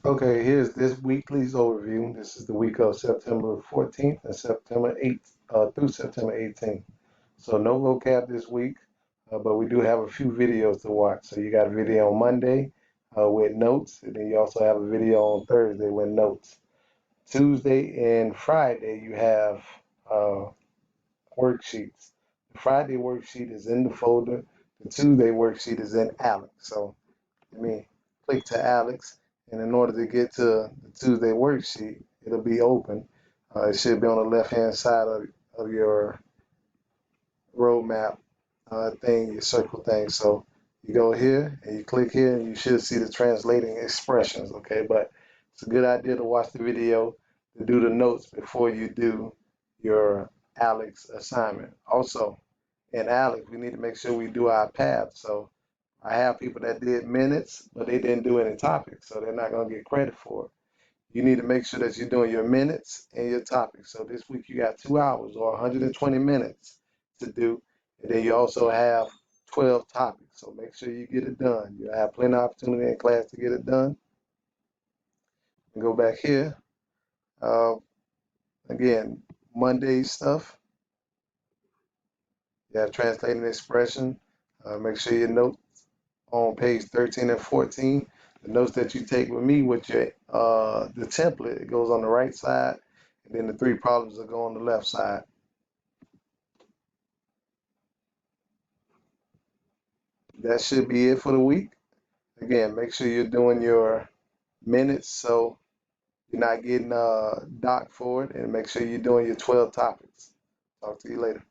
Okay, here's this weekly's overview. This is the week of September 14th and September 8th through September 18th. So no vocab this week, but we do have a few videos to watch. So you got a video on Monday with notes, and then you also have a video on Thursday with notes. Tuesday and Friday you have uh, worksheets. The Friday worksheet is in the folder. The Tuesday worksheet is in Alex. So let me click to Alex, and in order to get to the Tuesday worksheet, it'll be open. It should be on the left-hand side of your roadmap thing, your circle thing. So you go here and you click here, and you should see the translating expressions. Okay, but it's a good idea to watch the video to do the notes before you do your Alex assignment. Also, in Alex, we need to make sure we do our paths. So I have people that did minutes, but they didn't do any topics, so they're not going to get credit for it. You need to make sure that you're doing your minutes and your topics. So this week you got 2 hours or 120 minutes to do, and then you also have 12 topics. So make sure you get it done. You have plenty of opportunity in class to get it done. And go back here. Uh, Again, Monday stuff. You have translating expression. Make sure your notes on page 13 and 14. The notes that you take with me with your the template, it goes on the right side, and then the 3 problems will go on the left side. That should be it for the week. Again, make sure you're doing your minutes so you're not getting docked for it, and make sure you're doing your 12 topics. Talk to you later.